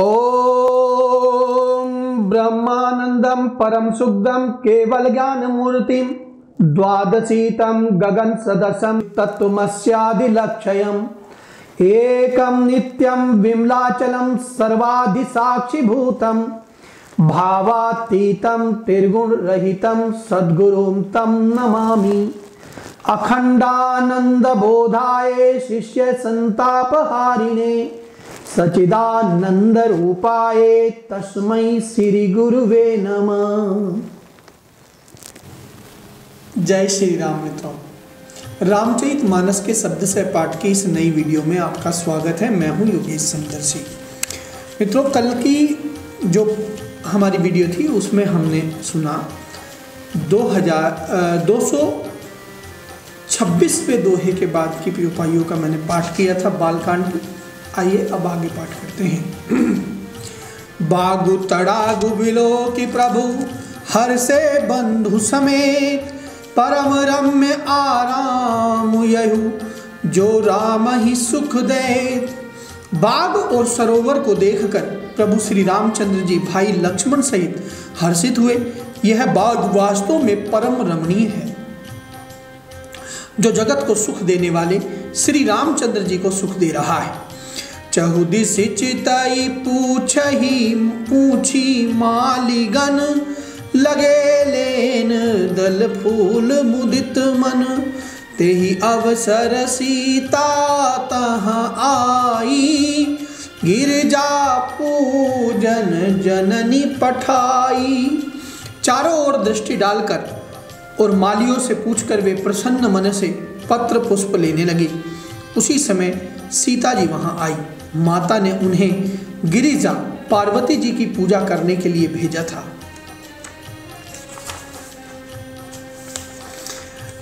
ओम ब्रह्मानंदम परम सुखदम केवल ज्ञान मूर्तिम द्वादशीतम गगन सदसम तत्वमस्यादि लक्ष्यम एकम नित्यम विमलाचलम सर्वाधि साक्षी भूतम भावातीतम त्रिगुण रहितम सद्गुरुम तम नमामि। अखंडानंद बोधाय शिष्य संतापहारिणे सचिदानंद रूपाय तस्मै श्री गुरुवे नमः। जय श्री राम मित्रों, रामचरित मानस के शब्द से पाठ की इस नई वीडियो में आपका स्वागत है। मैं हूं योगेश समदर्शी। मित्रों, कल की जो हमारी वीडियो थी उसमें हमने सुना 226वें दोहे के बाद की उपायों का मैंने पाठ किया था बालकांड। आइए अब आगे पाठ करते हैं। बागु तड़ागु बिलो की प्रभु हर से बंधु समेत परम रम्य आराम यहु जो राम ही सुख दे। बाग और सरोवर को देखकर प्रभु श्री रामचंद्र जी भाई लक्ष्मण सहित हर्षित हुए। यह बाग वास्तव में परम रमणीय है, जो जगत को सुख देने वाले श्री रामचंद्र जी को सुख दे रहा है। चहुदिस चिताई पूछी मालिगन लगे लेन दल फूल मुदित मन। तेहि अवसर सीता तहाँ आई गिरजा पूजन जननी पठाई। चारों ओर दृष्टि डालकर और मालियों से पूछकर वे प्रसन्न मन से पत्र पुष्प लेने लगे। उसी समय सीता जी वहां आई। माता ने उन्हें गिरिजा पार्वती जी की पूजा करने के लिए भेजा था।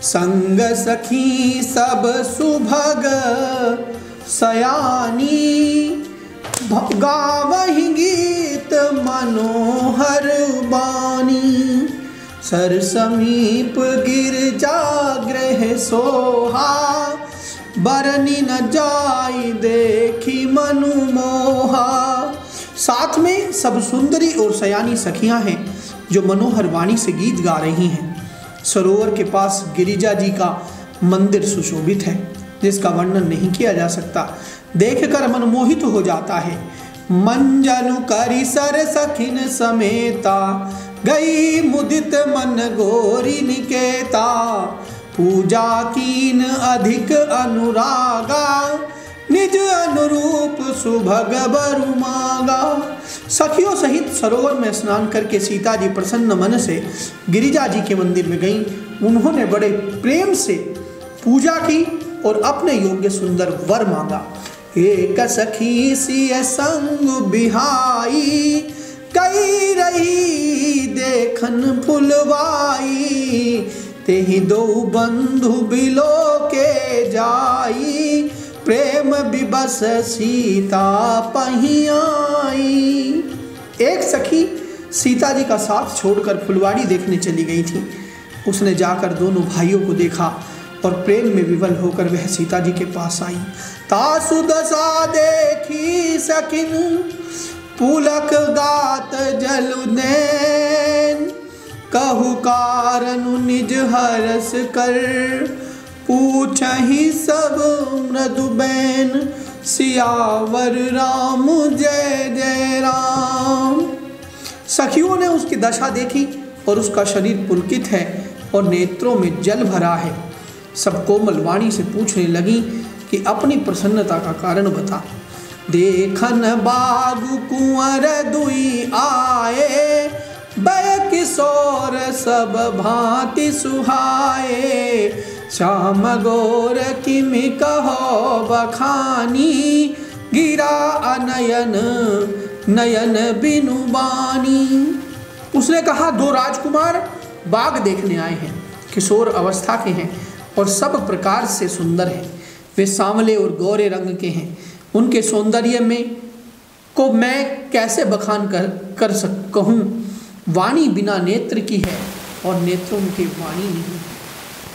संग सखी सब सुभग सयानी गावहि गीत मनोहर बानी। सर समीप गिरजा गृह सोहा बरनी न जाई देखी मनु मोहा। साथ में सब सुंदरी और सयानी सखियां हैं जो मनोहर वाणी से गीत गा रही हैं। सरोवर के पास गिरिजा जी का मंदिर सुशोभित है, जिसका वर्णन नहीं किया जा सकता। देखकर मन मोहित हो जाता है। मंजनु करी सर सखिन समेता गई मुदित मन गोरी निकेता। पूजा कीन अधिक अनुरागा निज अनुरूप सुभग बरु मांगा। सखियों सहित सरोवर में स्नान करके सीता जी प्रसन्न मन से गिरिजा जी के मंदिर में गईं। उन्होंने बड़े प्रेम से पूजा की और अपने योग्य सुंदर वर मांगा। एक सखी सिय संग बिहाई कई रही देखन फुलवाई। तेहि दो बंधु बिलो के जाई प्रेम विबस सीता पहियाई। एक सखी सीता जी का साथ छोड़कर फुलवाड़ी देखने चली गई थी। उसने जाकर दोनों भाइयों को देखा और प्रेम में विवल होकर वह सीता जी के पास आई। तासु दशा देखी सखिन पुलक गात जलुनैन। कहु कारणु निज हरस कर पूछहि सब मृदुबैन। सियावर राम जय जय राम। सखियों ने उसकी दशा देखी और उसका शरीर पुलकित है और नेत्रों में जल भरा है। सब कोमल वाणी से पूछने लगी कि अपनी प्रसन्नता का कारण बता। देखन बागु कुंवर दुई आए बय किशोर सब भांति सुहाए। श्याम गोर किमि कहो बखानी गिरा अनयन नयन बिनु बानी। उसने कहा, दो राजकुमार बाग देखने आए हैं, किशोर अवस्था के हैं और सब प्रकार से सुंदर हैं। वे सांवले और गोरे रंग के हैं। उनके सौंदर्य में को मैं कैसे बखान कर कहूँ। वाणी बिना नेत्र की है और नेत्रों की वाणी नहीं।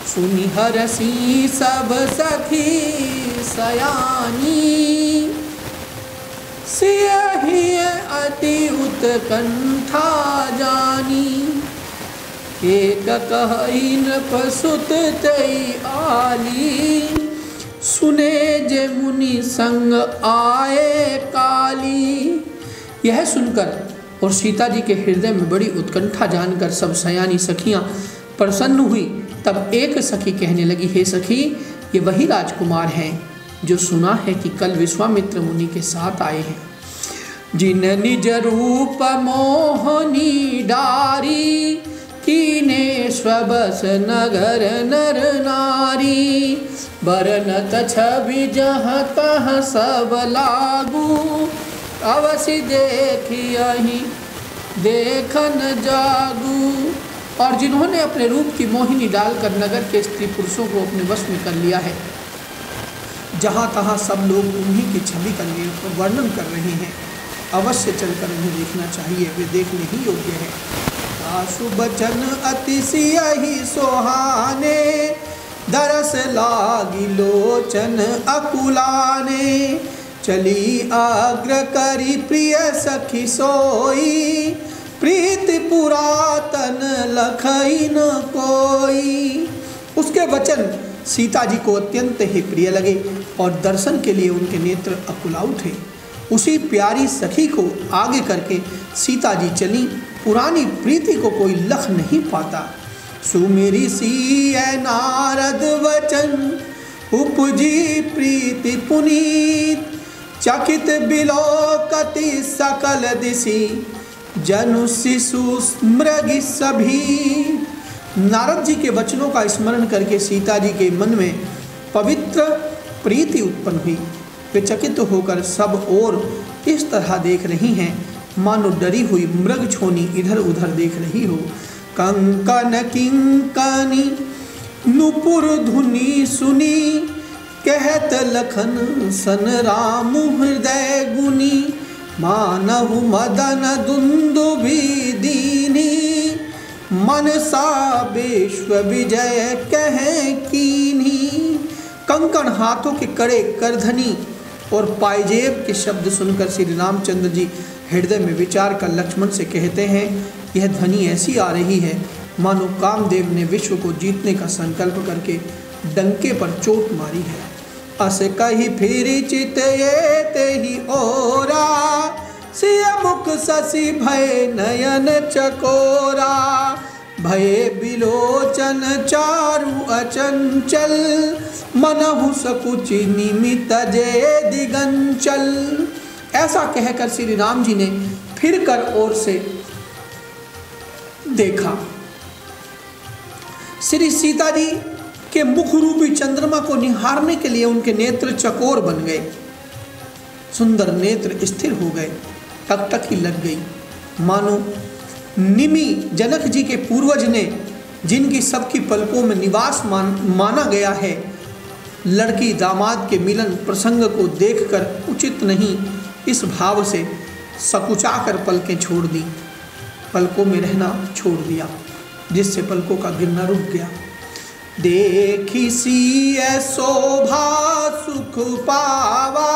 सुनि हरसी सब सखी सयानी सियहि अति उत्कंठा जानी। एक कहि नृपसुत तई आली, सुने जे मुनि संग आए काली। यह सुनकर और सीता जी के हृदय में बड़ी उत्कंठा जानकर सब सयानी सखियां प्रसन्न हुई। तब एक सखी कहने लगी, हे सखी, ये वही राजकुमार हैं जो सुना है कि कल विश्वामित्र मुनि के साथ आए हैं। जिन निज रूप मोहनी डारी, कीने स्वबस नगर नर नारी। बरनत छवि जहाँ तहाँ सब लागू, अवश्य देखियहि देखन जागू। और जिन्होंने अपने रूप की मोहिनी डालकर नगर के स्त्री पुरुषों को अपने वश में कर लिया है, जहाँ तहाँ सब लोग उन्हीं की छवि का वर्णन कर रहे हैं, अवश्य चलकर उन्हें देखना चाहिए, वे देखने ही योग्य है। आशु बचन अतिशयहि सोहाने, दरस लागी लोचन अकुलाने। चली आग्र करी प्रिय सखी सोई, प्रीति पुरातन लखई न कोई। उसके वचन सीता जी को अत्यंत ही प्रिय लगे और दर्शन के लिए उनके नेत्र अकुला उठे। उसी प्यारी सखी को आगे करके सीता जी चली, पुरानी प्रीति को कोई लख नहीं पाता। सुमेरी सी नारद वचन, उपजी प्रीति पुनीत। चकित बिलोकति सकल दिशि, जनु शिशु मृगी सभी। नारद जी के वचनों का स्मरण करके सीता जी के मन में पवित्र प्रीति उत्पन्न हुई। वे चकित होकर सब ओर इस तरह देख रही हैं मानो डरी हुई मृग छोनी इधर उधर देख रही हो। कंकन किंकनी नुपुर धुनी सुनी, कहत लखन सन राम हृदय गुनी। मानहु मदन दुंदुभि दीनी, मनसा विश्व विजय कहे कीन्ही। कंकण हाथों के कड़े करधनी और पायजेब के शब्द सुनकर श्री रामचंद्र जी हृदय में विचार कर लक्ष्मण से कहते हैं, यह ध्वनि ऐसी आ रही है मानो कामदेव ने विश्व को जीतने का संकल्प करके डंके पर चोट मारी है। अस कही फिरी चित ये ते ही ओरा, सिय मुख शशि भय नयन चकोरा। भये बिलोचन चारु अचंचल, मनहु सकुचि निमित जे दिगंचल। ऐसा कहकर श्री राम जी ने फिर कर ओर से देखा। श्री सीता जी के मुख रूपी चंद्रमा को निहारने के लिए उनके नेत्र चकोर बन गए, सुंदर नेत्र स्थिर हो गए, टकटकी लग गई, मानो निमि जनक जी के पूर्वज ने जिनकी सबकी पलकों में निवास माना गया है, लड़की दामाद के मिलन प्रसंग को देखकर उचित नहीं इस भाव से सकुचाकर पलकें छोड़ दी, पलकों में रहना छोड़ दिया, जिससे पलकों का गिरना रुक गया। देखी सी शोभा सुख पावा,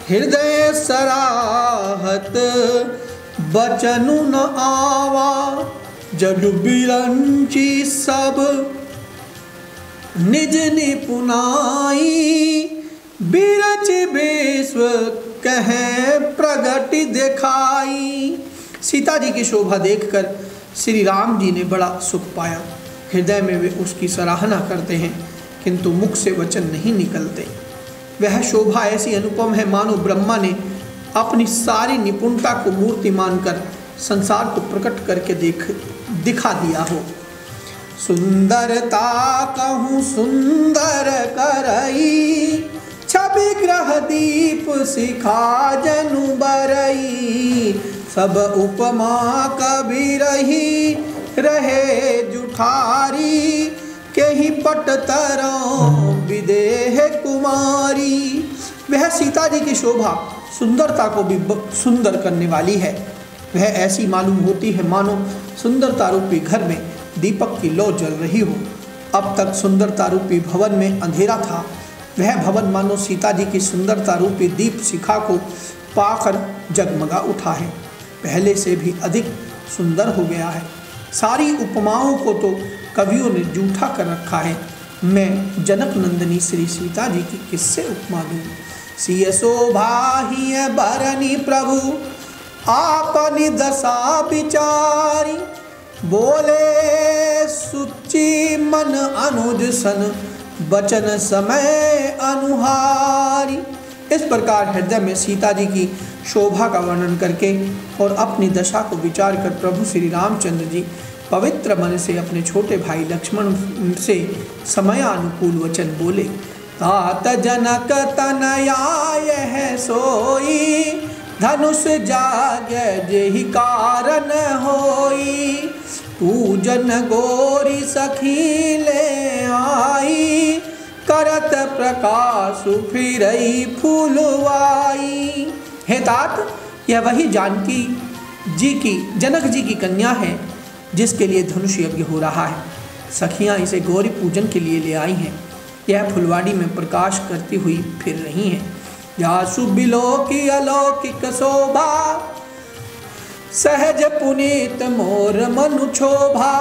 हृदय सराहत बचनु न आवा। जब बिरंची सब निज निपुनाई, बिरच विश्व कहे प्रगति दिखाई। सीता जी की शोभा देखकर श्री राम जी ने बड़ा सुख पाया, हृदय में वे उसकी सराहना करते हैं किंतु मुख से वचन नहीं निकलते। वह शोभा ऐसी अनुपम है मानो ब्रह्मा ने अपनी सारी निपुणता को मूर्ति मानकर संसार को प्रकट करके दिखा दिया हो। सुंदरता कहूँ सुंदर करई, छवि ग्रह दीप शिखा जनु बरई। सब उपमा कभी रही रहे जुठारी, केहि पट तरौ विदेह कुमारी। वह सीता जी की शोभा सुंदरता को भी सुंदर करने वाली है। वह ऐसी मालूम होती है मानो सुंदरता रूपी घर में दीपक की लौ जल रही हो। अब तक सुंदरता रूपी भवन में अंधेरा था, वह भवन मानो सीता जी की सुंदरता रूपी दीप शिखा को पाकर जगमगा उठा है, पहले से भी अधिक सुंदर हो गया है। सारी उपमाओं को तो कवियों ने जूठा कर रखा है। मैं जनक नंदिनी श्री सीता जी की किससे उपमा दूँ। सिय शोभा ही बरनी प्रभु आपनी दशा विचारी, बोले सुचि मन अनुज सन बचन समय अनुहारी। इस प्रकार हृदय में सीता जी की शोभा का वर्णन करके और अपनी दशा को विचार कर प्रभु श्री रामचंद्र जी पवित्र मन से अपने छोटे भाई लक्ष्मण से समयानुकूल वचन बोले। तात जनक तनया यह सोई, धनुष जाग जेहि कारण होई, पूजन गोरी सखी ले आई, करत प्रकाश फिरई फूलवाई। हे तात, यह वही जानकी जी की जनक जी की कन्या है जिसके लिए धनुष यज्ञ हो रहा है। सखियां इसे गौरी पूजन के लिए ले आई हैं। यह फुलवाड़ी में प्रकाश करती हुई फिर रही हैं। यासु बिलोकी अलौकिक शोभा, सहज पुनीत मोर मनु क्षोभा,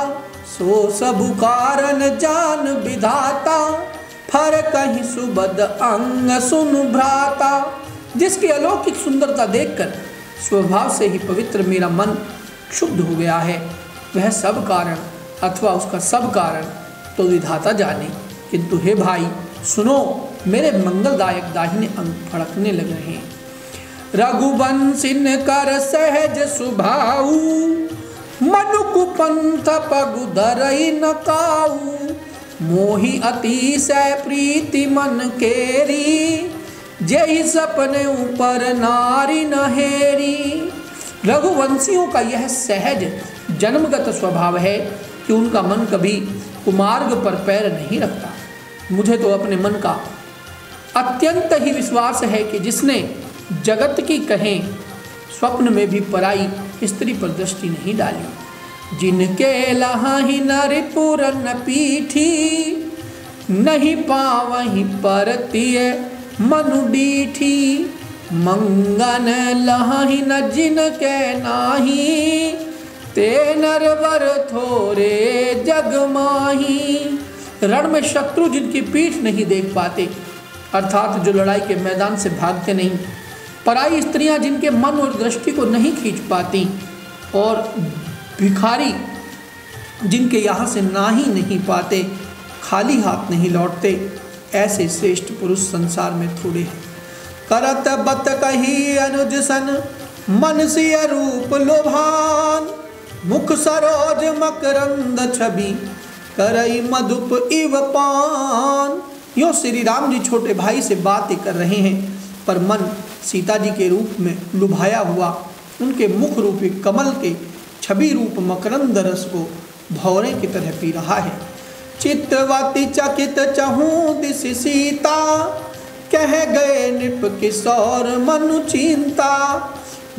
सो सबु कारण जान विधाता, फर कहीं सुबद अंग सुन भ्राता। जिसकी अलौकिक सुंदरता देखकर स्वभाव से ही पवित्र मेरा मन क्षुब्ध हो गया है, वह सब कारण अथवा उसका सब कारण तो विधाता जाने। किंतु हे भाई सुनो, मेरे मंगलदायक दाहिने अंग फड़कने लग रहे हैं। रघुवंशिन कर सहज सुभाऊ, मनुकु पंथ पगु धरई न काऊ, मोहि अतिशय प्रीति मन केरी, जय सपने ऊपर नारी नहेरी। रघुवंशियों का यह सहज जन्मगत स्वभाव है कि उनका मन कभी कुमार्ग पर पैर नहीं रखता। मुझे तो अपने मन का अत्यंत ही विश्वास है कि जिसने जगत की कहें स्वप्न में भी पराई स्त्री पर दृष्टि नहीं डाली। जिनके लहाही नर पुरन पीठी, नहीं पावहीं परतिय मनु डीठी, मंगन लहाही न जिनके नाही, ते नरवर थोरे जग माही। रण में शत्रु जिनकी पीठ नहीं देख पाते, अर्थात जो लड़ाई के मैदान से भागते नहीं, पराई स्त्रियां जिनके मन और दृष्टि को नहीं खींच पाती, और भिखारी जिनके यहाँ से ना ही नहीं पाते, खाली हाथ नहीं लौटते, ऐसे श्रेष्ठ पुरुष संसार में थोड़े हैं। करत बत कही अनुज सन मन सिय रूप लोभान, मुख सरोज मकरंद छवि करई मधुप इव पान। यो श्री राम जी छोटे भाई से बातें कर रहे हैं, पर मन सीता जी के रूप में लुभाया हुआ उनके मुख रूपी कमल के छवि रूप मकरंद रस को भौरे की तरह पी रहा है। चित्रवती चकित चहूं दिस सीता, कह गए नृप किशोर मनु चिंता,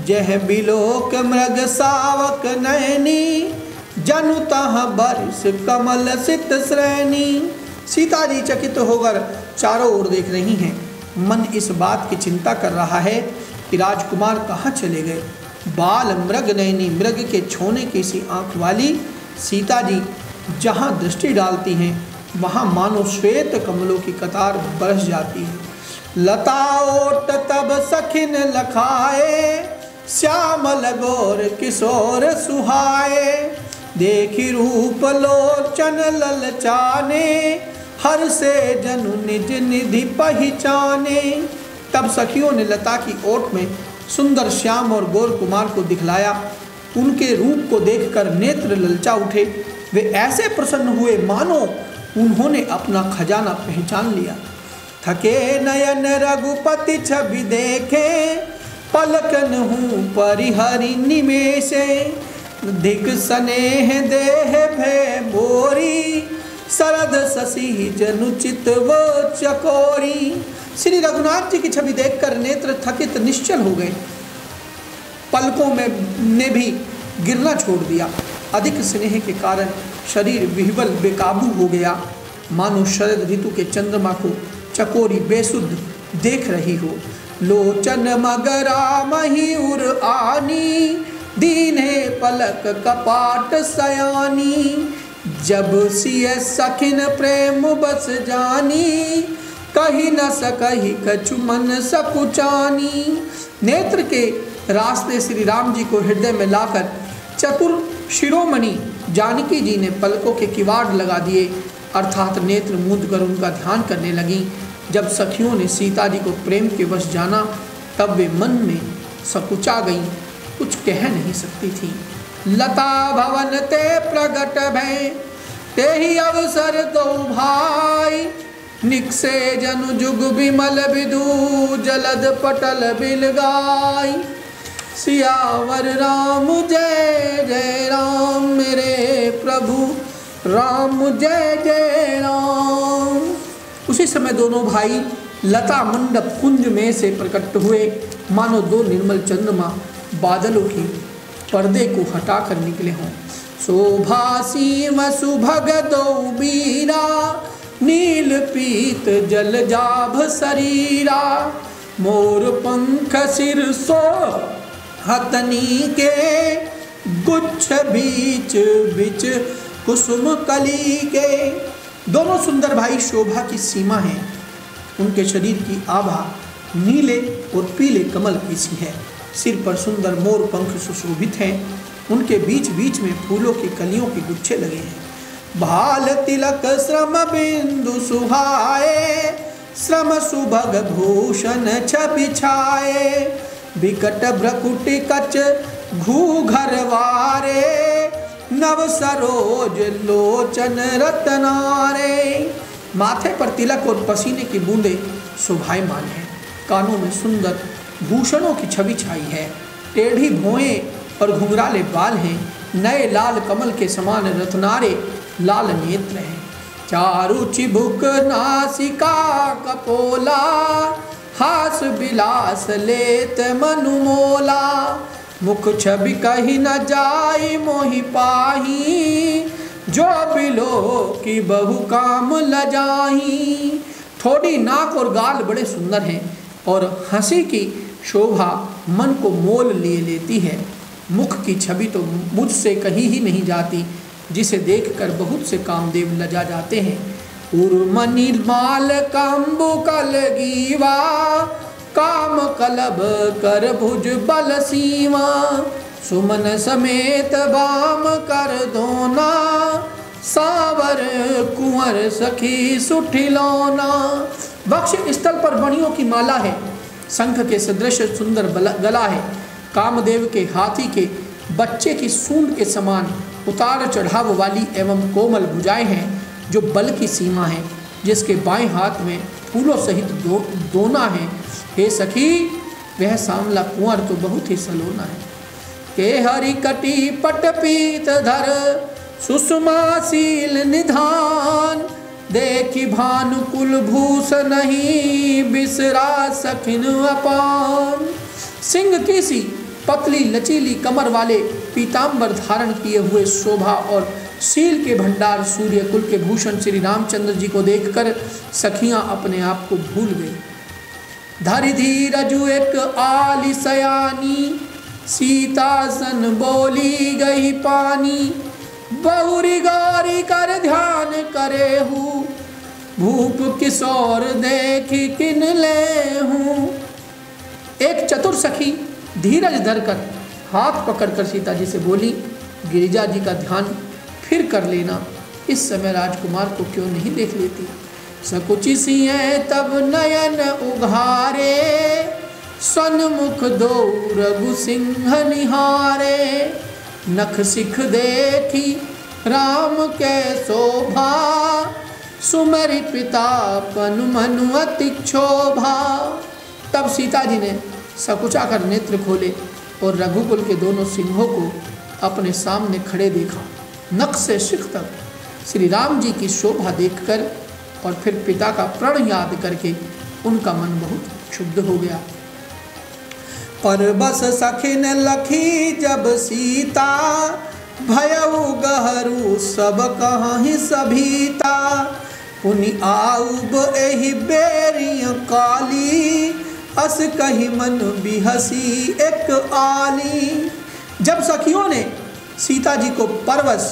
जह बिलोक मृग सावक नैनी, जनु तह बरिस कमल सित श्रेणी। सीता जी चकित होकर चारों ओर देख रही हैं। मन इस बात की चिंता कर रहा है कि राजकुमार कहाँ चले गए। बाल मृग नैनी, मृग के छोने की सी आँख वाली सीता जी जहाँ दृष्टि डालती हैं वहाँ मानो श्वेत कमलों की कतार बरस जाती है। लता ओट तब सखिन लखाए, श्यामल गोर किशोर सुहाए, देखी रूप लोचन ललचाने, हर से जनु निज निधि पहचाने। तब सखियों ने लता की ओट में सुंदर श्याम और गोर कुमार को दिखलाया। उनके रूप को देखकर नेत्र ललचा उठे। वे ऐसे प्रसन्न हुए मानो उन्होंने अपना खजाना पहचान लिया। थके नयन रघुपति छवि देखे, पलकन हूँ परिहरि निमेषे, दिग स्नेह देह भय मोरी, शरद शशि जनुचित वो चकोरी। श्री रघुनाथ जी की छवि देखकर नेत्र थकित निश्चल हो गए, पलकों में ने भी गिरना छोड़ दिया। अधिक स्नेह के कारण शरीर विह्वल बेकाबू हो गया, मानो शरद ऋतु के चंद्रमा को चकोरी बेसुध देख रही हो। लोचन मगरा मयूर आनी, दीने पलक कपाट सयानी। जब सिय सखिन प्रेम बस जानी, कही न सकही कछु मन सकुचानी। नेत्र के रास्ते श्री राम जी को हृदय में लाकर चतुर शिरोमणि जानकी जी ने पलकों के किवाड़ लगा दिए, अर्थात नेत्र मूंद कर उनका ध्यान करने लगी। जब सखियों ने सीता जी को प्रेम के वश जाना, तब वे मन में सकुचा गईं, कुछ कह नहीं सकती थी। लता भवन ते प्रगट भय, ते ही अवसर दो भाई। निकसे जनु जुग विमल विदु, जलद पटल बिल गाई। सियावर राम जय जय राम, मेरे प्रभु राम जय जय राम। उसी समय दोनों भाई लता मंडप कुंज में से प्रकट हुए, मानो दो निर्मल चंद्रमा बादलों की पर्दे को हटा कर निकले हों। शोभासी वसुभग दो बीरा, नील पीत जल जाभ शरीरा। मोर पंख सिर सो हतनी के, गुच्छ बीच बीच कुसुम कली के। दोनों सुंदर भाई शोभा की सीमा है। उनके शरीर की आभा नीले और पीले कमल की सी है। सिर पर सुंदर मोर पंख सुशोभित हैं। उनके बीच बीच में फूलों की कलियों के गुच्छे लगे हैं। भाल तिलक श्रम बिंदु सुहाए, श्रम सुभग भूषण छवि छाए। विकट भ्रकुटि कच घूघरवारे, नव सरोज लोचन रतनारे। माथे पर तिलक और पसीने की बूंदें शोभायमान हैं। कानों में सुंदर भूषणों की छवि छाई है। टेढ़ी भौएं और घुंघराले बाल हैं। नए लाल कमल के समान रत्नारे लाल नेत्र हैं। चारु चिबुक नासिका कपोला, हास विलास लेत मनुमोला। मुख छवि कही न जाई मोहि पाही, जो बिलो की बहु काम लजाही। थोड़ी नाक और गाल बड़े सुंदर हैं और हंसी की शोभा मन को मोल लिए लेती है। मुख की छवि तो मुझसे कहीं ही नहीं जाती, जिसे देखकर बहुत से कामदेव लजा जाते हैं। उर्मनिर्माल काम्बु कलगीवा, काम कलब कर भुज बल सीमा। सुमन समेत बाम कर दोना, सावर कुंवर सखी सुठिलौना। वक्ष स्थल पर मणियों की माला है। शंख के सदृश सुंदर गला है। कामदेव के हाथी के बच्चे की सूंड के समान उतार चढ़ाव वाली एवं कोमल भुजाएं हैं, जो बल की सीमा है। जिसके बाएं हाथ में फूलों सहित दोना है। हे सखी, वह सांवला कुंवर तो बहुत ही सलोना है। के हरि कटी पट पीत धर, सुषमाशील निधान। देखी भानु कुलभूष नहीं, बिसरा सखिन अपान। सिंह की सी पतली लचीली कमर वाले पीताम्बर धारण किए हुए शोभा और शील के भंडार सूर्य कुल के भूषण श्री रामचंद्र जी को देखकर सखियां अपने आप को भूल गई। धरि धीरजु एक आली सयानी, सीता सन बोली गई पानी। बहुरी गौरी कर ध्यान करे हूँ, भूप किशोर देखी किन ले हूँ। एक चतुर सखी धीरज धरकर हाथ पकड़कर सीता जी से बोली, गिरिजा जी का ध्यान फिर कर लेना, इस समय राजकुमार को क्यों नहीं देख लेती। सकुचि सिंह तब नयन उघारे, सन्मुख दो रघु सिंह निहारे। नख सिख देखी राम के शोभा, सुमरि पिता पनु मनु अति क्षोभा। तब सीता जी ने सकुचा कर नेत्र खोले और रघुकुल के दोनों सिंहों को अपने सामने खड़े देखा। नख से शिख तक श्री राम जी की शोभा देखकर और फिर पिता का प्रण याद करके उनका मन बहुत क्षुब्ध हो गया। पर बस सखिन लखी जब सीता, भयउ गहरू सब कहीं सभीता। पुनि आउब एहि बेर अस कही मन बिहसी एक आली। जब सखियों ने सीता जी को परवश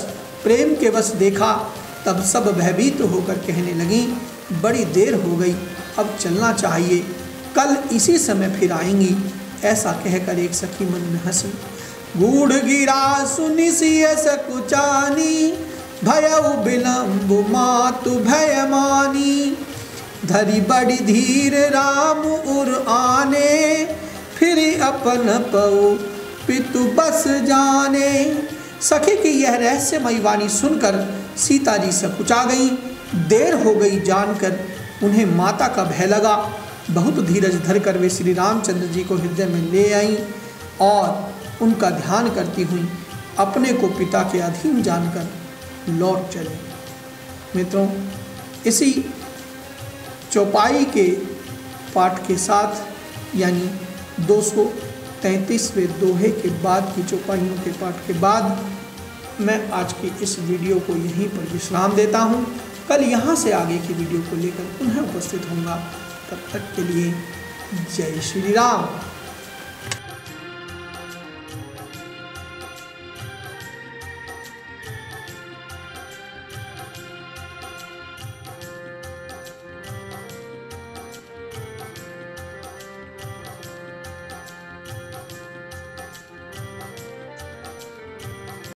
प्रेम के वश देखा तब सब भयभीत होकर कहने लगी, बड़ी देर हो गई, अब चलना चाहिए, कल इसी समय फिर आएंगी। ऐसा कहकर एक सखी मन में हंसी। गूढ़ गिरा सुनि सिय सकुचानी, भयउ बिलम्ब मातु भय मानी। धरी बड़ी धीर राम उर आने, फिर अपन पौ पितु बस जाने। सखी की यह रहस्यमयी वाणी सुनकर सीता जी सकुचा गई। देर हो गई जानकर उन्हें माता का भय लगा। बहुत धीरज धरकर वे श्री रामचंद्र जी को हृदय में ले आईं और उनका ध्यान करती हुई अपने को पिता के अधीन जानकर लौट चले। मित्रों, इसी चौपाई के पाठ के साथ यानी 233वें दोहे के बाद की चौपाइयों के पाठ के बाद मैं आज की इस वीडियो को यहीं पर विश्राम देता हूँ। कल यहाँ से आगे की वीडियो को लेकर पुनः उपस्थित होऊंगा। तब तक के लिए जय श्री राम।